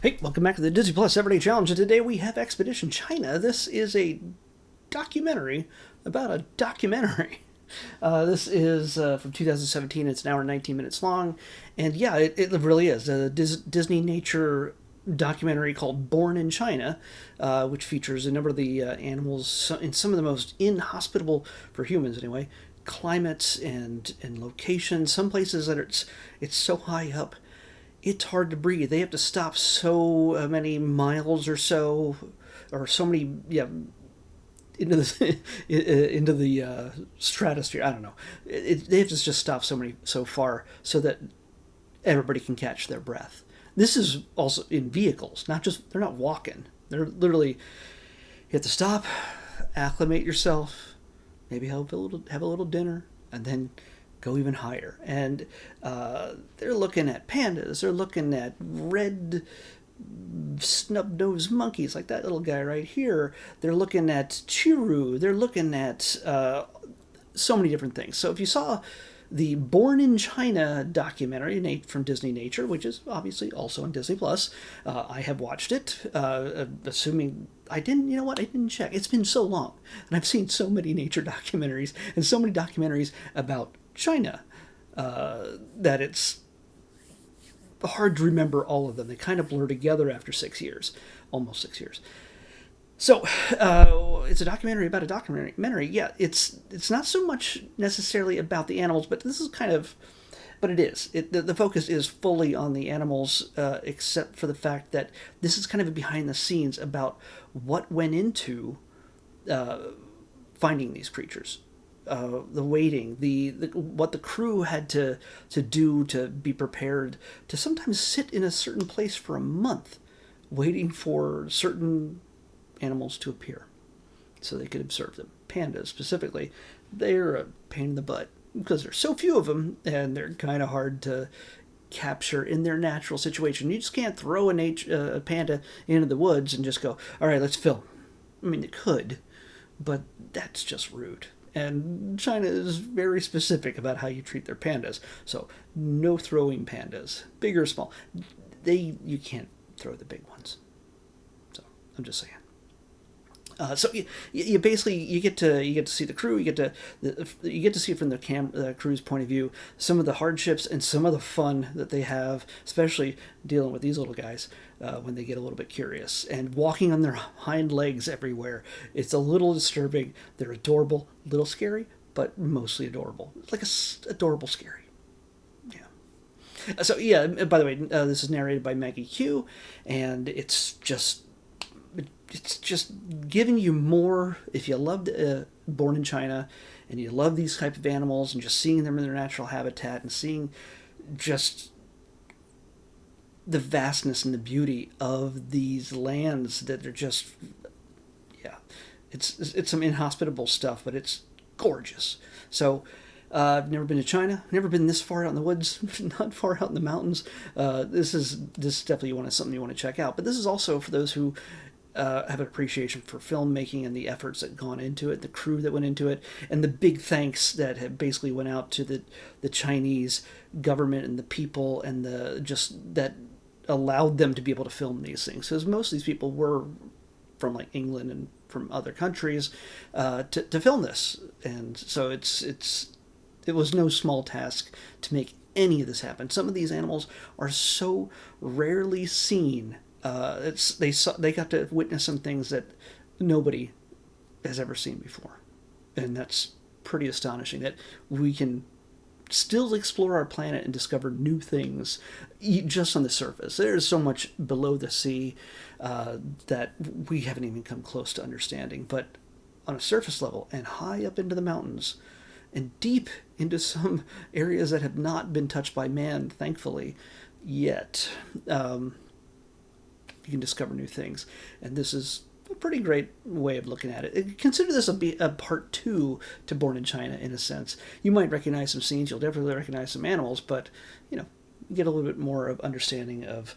Hey, welcome back to the Disney Plus Everyday Challenge, and today we have Expedition China. This is a documentary about a documentary. This is from 2017. It's an hour and 19 minutes long, and yeah, it really is a Disney nature documentary called Born in China, which features a number of the animals in some of the most inhospitable, for humans anyway, climates and locations. Some places that it's so high up it's hard to breathe. They have to stop so many miles or so many into the into the stratosphere. I don't know. They have to just stop so far so that everybody can catch their breath. This is also in vehicles, not just they're not walking. They're literally you have to stop, acclimate yourself, maybe have a little dinner, and then go even higher. And they're looking at pandas. They're looking at red snub-nosed monkeys like that little guy right here. They're looking at chiru. They're looking at so many different things. So if you saw the Born in China documentary from Disney Nature, which is obviously also on Disney Plus, I have watched it, assuming I didn't, you know what, I didn't check. It's been so long, and I've seen so many nature documentaries and so many documentaries about China that it's hard to remember all of them. They kind of blur together after 6 years, almost 6 years. So it's a documentary about a documentary. Yeah, it's not so much necessarily about the animals, but this is kind of, but it is. The focus is fully on the animals, except for the fact that this is kind of a behind the scenes about what went into finding these creatures. The waiting, the what the crew had to do to be prepared to sometimes sit in a certain place for a month, waiting for certain animals to appear, so they could observe them. Pandas specifically, they're a pain in the butt because there's so few of them, and they're kind of hard to capture in their natural situation. You just can't throw a panda into the woods and just go, all right, let's film. I mean, it could, but that's just rude. And China is very specific about how you treat their pandas. So no throwing pandas, big or small. You can't throw the big ones. So I'm just saying. So you basically you get to see the crew. You get to see from the crew's point of view some of the hardships and some of the fun that they have, especially dealing with these little guys when they get a little bit curious and walking on their hind legs everywhere. It's a little disturbing. They're adorable, a little scary, but mostly adorable. Like adorable scary. Yeah. So yeah. By the way, this is narrated by Maggie Q, and it's just giving you more. If you loved Born in China and you love these type of animals and just seeing them in their natural habitat and seeing just the vastness and the beauty of these lands that are just, yeah, it's some inhospitable stuff, but it's gorgeous. So I've never been to China. Never been this far out in the woods, not far out in the mountains. This is definitely something you want to check out. But this is also for those who have an appreciation for filmmaking and the efforts that gone into it, the crew that went into it, and the big thanks that have basically went out to the Chinese government and the people and that allowed them to be able to film these things. Because most of these people were from like England and from other countries to film this, and so it was no small task to make any of this happen. Some of these animals are so rarely seen. They got to witness some things that nobody has ever seen before, and that's pretty astonishing that we can still explore our planet and discover new things just on the surface. There's so much below the sea that we haven't even come close to understanding, but on a surface level and high up into the mountains and deep into some areas that have not been touched by man, thankfully, yet. You can discover new things, and this is a pretty great way of looking at it. Consider this a part 2 to Born in China, in a sense. You might recognize some scenes, you'll definitely recognize some animals, but you get a little bit more of understanding of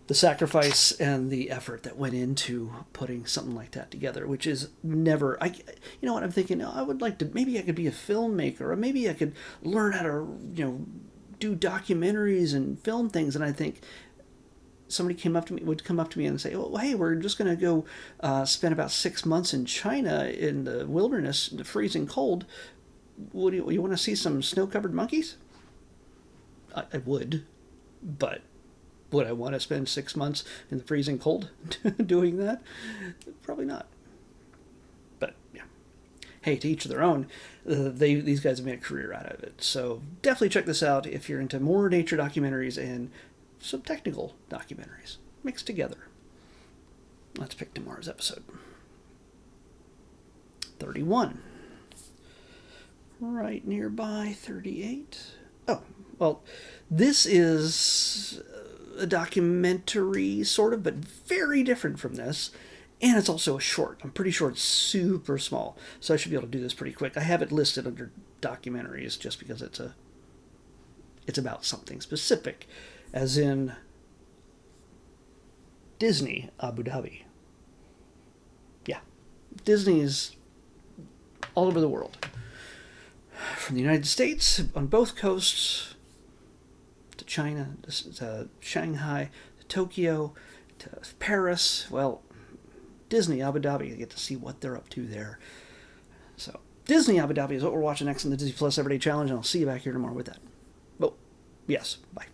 the sacrifice and the effort that went into putting something like that together, which is never. You know what I'm thinking? I would like to. Maybe I could be a filmmaker, or maybe I could learn how to do documentaries and film things. And I think, somebody would come up to me and say, "Oh, hey, we're just going to go spend about 6 months in China in the wilderness, in the freezing cold. Would you want to see some snow-covered monkeys?" I would, but would I want to spend 6 months in the freezing cold doing that? Probably not. But yeah, hey, to each their own. These guys have made a career out of it. So definitely check this out if you're into more nature documentaries and some technical documentaries mixed together. Let's pick tomorrow's episode. 31. Right nearby, 38. Oh, well, this is a documentary, sort of, but very different from this. And it's also a short. I'm pretty sure it's super small, so I should be able to do this pretty quick. I have it listed under documentaries just because it's about something specific, as in Disney Abu Dhabi. Yeah, Disney's all over the world. From the United States, on both coasts, to China, to Shanghai, to Tokyo, to Paris. Well, Disney Abu Dhabi, you get to see what they're up to there. So, Disney Abu Dhabi is what we're watching next in the Disney Plus Everyday Challenge, and I'll see you back here tomorrow with that. Well, yes, bye.